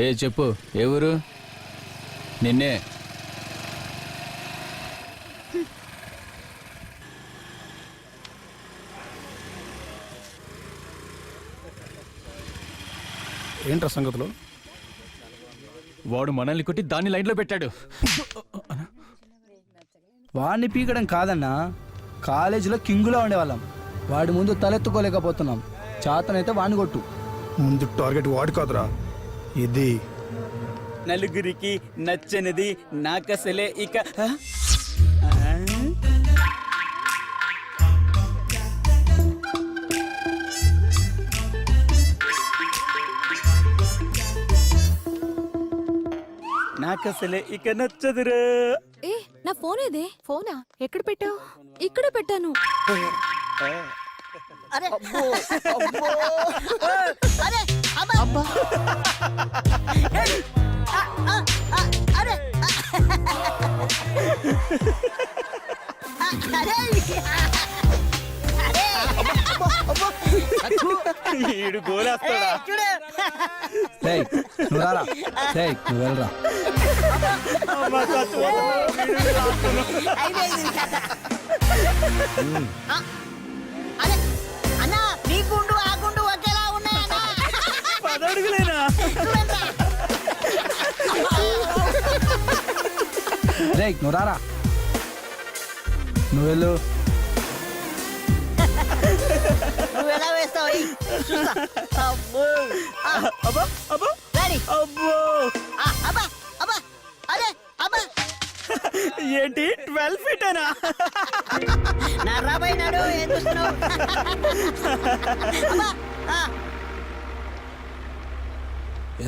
ఏ చెప్పు, ఏ ఊరు? నిన్నే. ఏంట్రా సంగతులు? వాడు మనల్ని కొట్టి దాన్ని లైన్లో పెట్టాడు. వాడిని పీకడం కాదన్నా, కాలేజీలో కింగులా ఉండేవాళ్ళం. వాడి ముందు తలెత్తుకోలేకపోతున్నాం. చేతనైతే వాడిని కొట్టు. ముందు టార్గెట్ వాడు కాదురా, ఇది. నలుగురికి నచ్చనిది నాకసలే ఇక నాకసలే ఇక నచ్చదురా. ఏ నా ఫోన్ ఏదే? ఫోనా ఎక్కడ పెట్టావు? ఇక్కడ పెట్టాను. అరే అరే అబ్బా అరే ఈడు గోలేస్తాడా? రేయ్, నువ్వు రారా. రేయ్, నువ్వు వెళ్ళరా. అరే అన్నా, నీ గుండు ఆ గుండు ఒకేలా ఉన్నాయన్నా. 10 అడుగులేనా? రేయ్, నువ్వు రారా. నువ్వు వెళ్ళు. నువ్వు ఎలా వేస్తావు? చూస్తా. అబ్బో అబ్బా అబ్బా రెడీ. అబ్బో. అబ్బా అబ్బా అరే అబ్బా. ఏంటి 12 ఫీటేనా? నా రాబోయినాడు ఏం చూస్తున్నావు? అబ్బా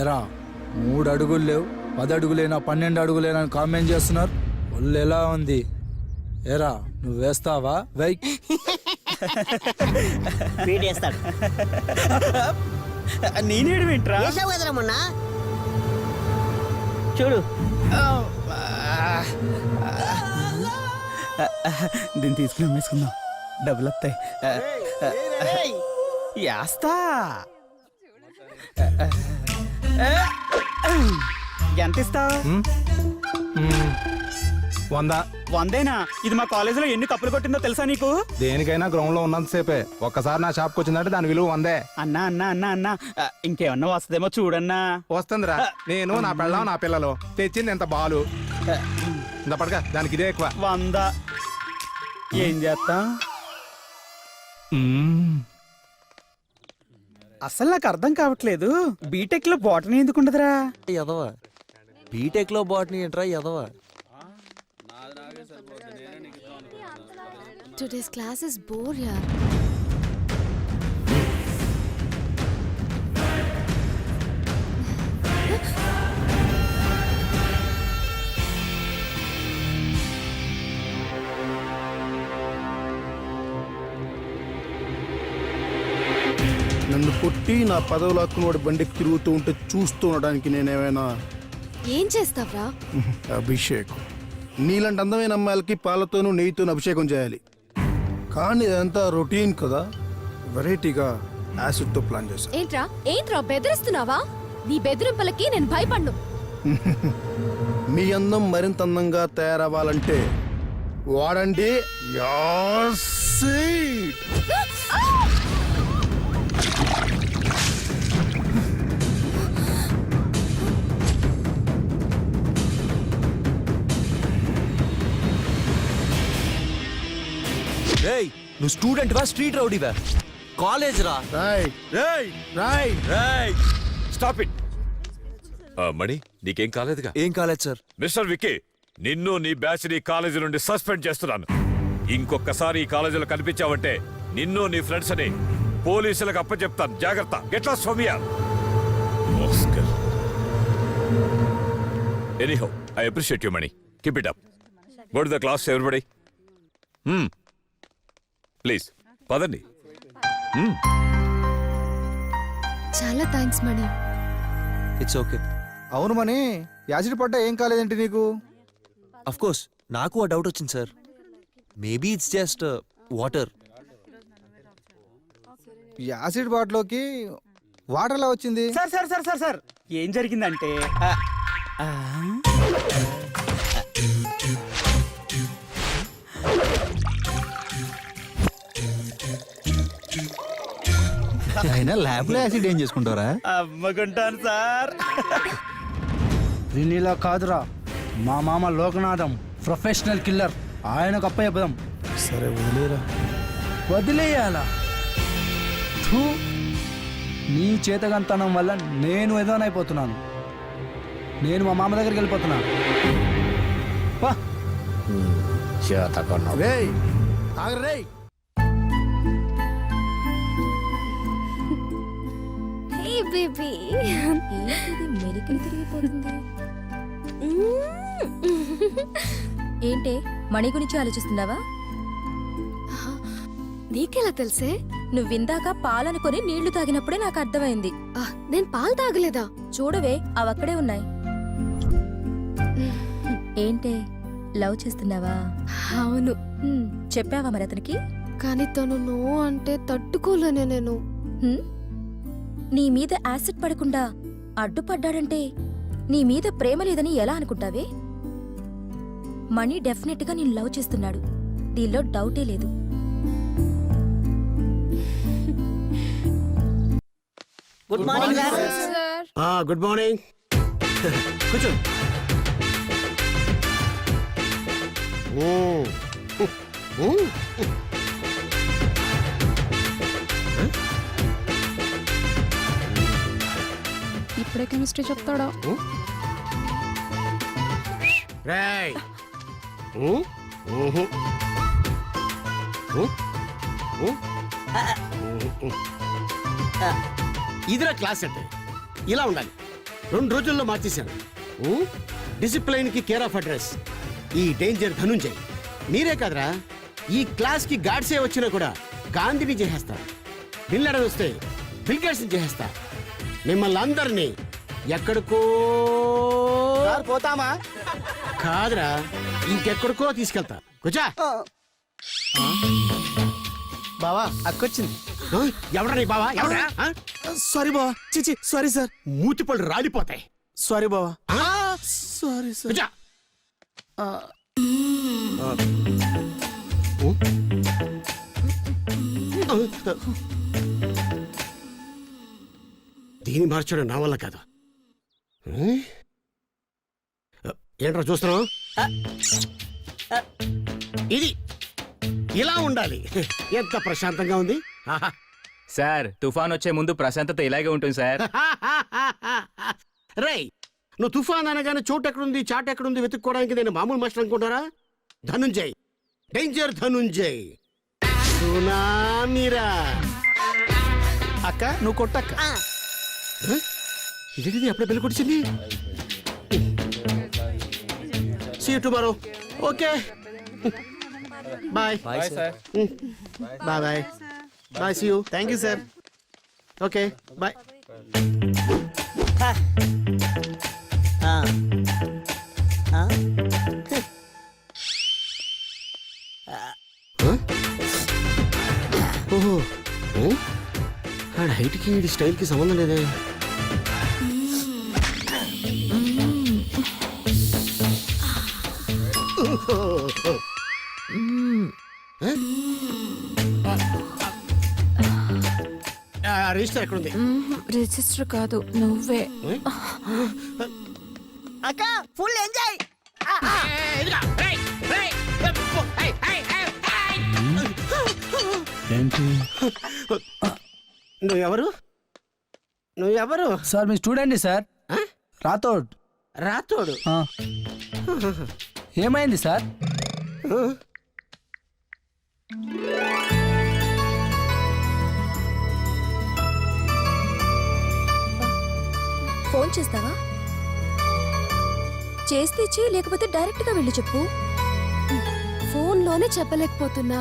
ఏరా, 3 అడుగులు లేవు, 10 అడుగులేనా, 12 అడుగులేనా అని కామెంట్ చేస్తున్నారు. ఒళ్ళు ఎలా ఉంది? ఏరా, నువ్వు వేస్తావా? వెయ్. వీడేస్తాడు. నేనేడు వింట్రా? వేసావు కదరా మొన్న. చూడు దీన్ని తీసుకుని అమ్మేసుకుందాం, డబ్బులు వస్తాయి. యాస్తా. ఎంత ఇస్తావు? 100. 100ఏనా? ఇది మా కాలేజీలో ఎన్ని కప్పులు కొట్టిందో తెలుసా నీకు? దేనికైనా గ్రౌండ్ లో ఉన్నంతసేపే. ఒక్కసారి నా షాప్కి వచ్చిందంటే దాని విలువ 100. అన్నా అన్నా అన్నా అన్నా ఇంకేమన్నా వస్తుందేమో చూడన్నా. వస్తుందిరా. నేను, నా పెళ్ళం, నా పిల్లలు తెచ్చింది ఎంత బాలు. ఇంత పడక, దానికి ఇదే ఎక్కువ. 100 ఏం చేస్తా? అసలు నాకు అర్థం కావట్లేదు, బీటెక్ లో బాటనీ ఎందుకు ఉండదురా? ఎదవా, బీటెక్ లో బాటనీ ఏంట్రా ఎదవా? Today's class is bore yaar. నన్ను కొట్టి నా పదవులు హక్కున వాడి బండికి తిరుగుతూ ఉంటే చూస్తూ ఉండడానికి నేనేమైనా ఏం చేస్తావ్రా? అభిషేకం. నీలాంటి అందమైన అమ్మాయిలకి పాలతోనూ నెయ్యితోనూ అభిషేకం చేయాలి. కానీ ఇదంతా రొటీన్ కదా. వెరైటీగా యాసిడ్తో ప్లాన్ చేశాను. ఏంట్రా బెదిరిస్తున్నావా? నీ బెదిరింపులకి నేను భయపడ్ను. మీ అందం మరింత అందంగా తయారవ్వాలంటే వాడండి యాసిడ్. రేయ్, నువ్వు స్టూడెంట్ వా, స్ట్రీట్ రౌడీవా? కాలేజ్ రా. రాయ్ రేయ్ రాయ్ రేయ్, స్టాప్ ఇట్. మణి, నీకేం కాలేదుగా? ఏం కాలేదు సార్. మిస్టర్ విక్కీ, నిన్ను నీ బ్యాచ్ ని కాలేజీ నుండి సస్పెండ్ చేస్తున్నాను. ఇంకొకసారి ఈ కాలేజీలో కనిపించావంటే నిన్ను నీ ఫ్రెండ్స్ ని పోలీసులకు అప్పచెప్తాను. జాగ్రత్త. Get lost from here. Anyhow, I appreciate you Mani. Keep it up. Go to the class everybody. Please పదండి. చాలా థ్యాంక్స్ మణి. It's okay. అవును మని, యాసిడ్ పడ్డా ఏం కాలేదేంటి నీకు? అఫ్ కోర్స్ నాకు ఆ డౌట్ వచ్చింది sir. Maybe it's just water. Acid బాటిల్లోకి వాటర్ ఎలా వచ్చింది? Sir sir sir sir sir ఏం జరిగిందంటే ఆ, అయినా ల్యాబ్ లో యాసిడ్ ఏం చేసుకుంటారా? అమ్మకుంటాను సార్. దీనిలా కాదురా, మా మామ లోకనాథం ప్రొఫెషనల్ కిల్లర్, ఆయనకు అప్పయ్యపదం. సరే వదిలేరా. వదిలేయాలా? థూ, నీ చేతగంతనం వల్ల నేను ఎదవనైపోతున్నాను. నేను మా మామ దగ్గరికి వెళ్ళిపోతున్నాను. పా. రేయ్ ఆగరా రేయ్. హే బేబీ, ఏంటిది మెలికలు తిరిగిపోతుంది? ఏంటే మణి గురించి ఆలోచిస్తున్నావా? నీకెలా తెలుసే? నువ్విందాక పాలనుకొని నీళ్లు తాగినప్పుడే నాకు అర్థమైంది. నేను పాలు తాగలేదా? చూడవే, అవక్కడే ఉన్నాయి. ఏంటే లవ్ చేస్తున్నావా? అవును. చెప్పావా మరి అతనికి? కానీ తను నో అంటే తట్టుకోలేనే నేను. నీ మీద యాసిడ్ పడకుండా అడ్డుపడ్డాడంటే నీ మీద ప్రేమ లేదని ఎలా అనుకుంటావే? మణి డెఫినెట్ గా నేను లవ్ చేస్తున్నాడు, దీనిలో డౌటే లేదు. Good morning sir. Good morning. కూర్చో. ఇప్పుడే కెమిస్ట్రీ చెప్తాడా? రేయ్. ఇదిరా క్లాస్ అంటే ఇలా ఉండాలి. 2 రోజుల్లో మార్చేశాను. డిసిప్లైన్ కి కేర్ ఆఫ్ అడ్రస్ ఈ డేంజర్ ధనుంజయ్. మీరే కాదురా, ఈ క్లాస్ కి గాడ్సే వచ్చినా కూడా గాంధీని చేసేస్తా. బిల్లడని వస్తే బిల్గేట్స్ చేసేస్తా. మిమ్మల్ని అందరినీ ఎక్కడికో పోతామా? కాదురా, ఇంకెక్కడికో తీసుకెళ్తా. కూర్చో. బావా అక్కొచ్చింది. ఎవడా నీ బావా? ఎవడా? సారీ బావా. చిచి సారీ సార్. మూతి పళ్ళు రాలిపోతాయి. సారీ బావా. Sorry sir. కూర్చో. దీన్ని మార్చడం నా వల్ల కాదు. ఏంట్రా చూస్తున్నావు? ఇది ఇలా ఉండాలి. ఎంత ప్రశాంతంగా ఉంది. ఆహా. సార్, తుఫాన్ వచ్చే ముందు ప్రశాంతత ఇలాగే ఉంటుంది సార్. రేయ్, నువ్వు తుఫాన్ అనగానే చోటు ఎక్కడుంది చాట్ ఎక్కడుంది వెతుక్కోవడానికి నేను మామూలు మాస్టర్ అనుకుంటారా? ధనుంజయ్, డేంజర్ ధనుంజయ్. సునామీరా. అక్క నువ్వు కొట్టక్క. ఇదేంటిది అప్పుడే బెల్ కొట్టింది? See you tomorrow. Okay bye. Bye sir. Bye bye bye. See you. Thank you sir. Okay bye. ఓహో, ఆడ హైట్కి ఇది స్టైల్కి సంబంధం లేదే. రిజిస్టర్ ఎక్కడుంది? రిజిస్టర్ కాదు, నువ్వే. అక్క ఫుల్ ఎంజాయ్. ఏంటి నువ్వెవరు? నువ్వెవరు? సార్, మీ స్టూడెంట్ సార్, రాథోడ్. రాతోడు. ఆ. ఏమైంది సార్? ఫోన్ చేస్తావా? చేస్తే చెయ్యి, లేకపోతే డైరెక్ట్ గా వెళ్ళి చెప్పు. ఫోన్లోనే చెప్పలేకపోతున్నా,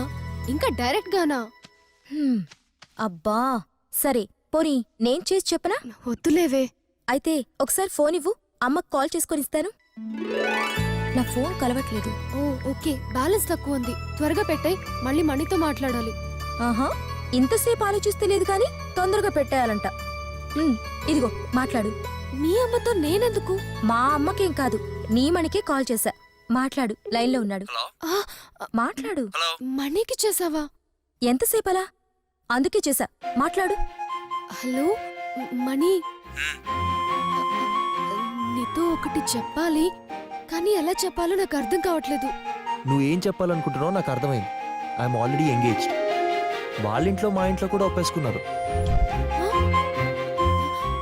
ఇంకా డైరెక్ట్ గానా? అబ్బా సరే, పోనీ నేను చేసి చెప్పనా? వద్దులేవే. అయితే ఒకసారి ఫోన్ ఇవ్వు, అమ్మకు కాల్ చేసుకొని ఇస్తాను. నా ఫోన్ కలవట్లేదు. ఓ ఓకే, బ్యాలెన్స్ తక్కువ ఉంది, త్వరగా పెట్టాయి, మళ్ళీ మణితో మాట్లాడాలి. ఆహా, ఇంతసేపు ఆలోచిస్తే లేదు కానీ తొందరగా పెట్టేయాలంట. ఇదిగో మాట్లాడు. మీ అమ్మతో నేనెందుకు? మా అమ్మకేం కాదు, నీ మణికే కాల్ చేశా. మాట్లాడు, లైన్లో ఉన్నాడు. ఆ, మాట్లాడు. మణికి చేసావా? ఎంతసేపలా? అందుకే చేశా, మాట్లాడు. హలో మణి, నీతో ఒకటి చెప్పాలి, కానీ ఎలా చెప్పాలో నాకు అర్థం కావట్లేదు. నువ్వేం చెప్పాలనుకుంటున్నావు నాకు అర్థమైంది. I'm already engaged. వాళ్ళ ఇంట్లో మా ఇంట్లో కూడా ఒప్పేసుకున్నారు.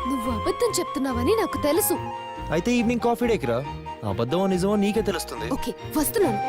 నువ్వు అబద్ధం చెప్తున్నావని నాకు తెలుసు. అయితే ఈవినింగ్ కాఫీ డేకి రా. అబద్ధమో నిజమో నీకే తెలుస్తుంది. ఓకే, వస్తున్నాను.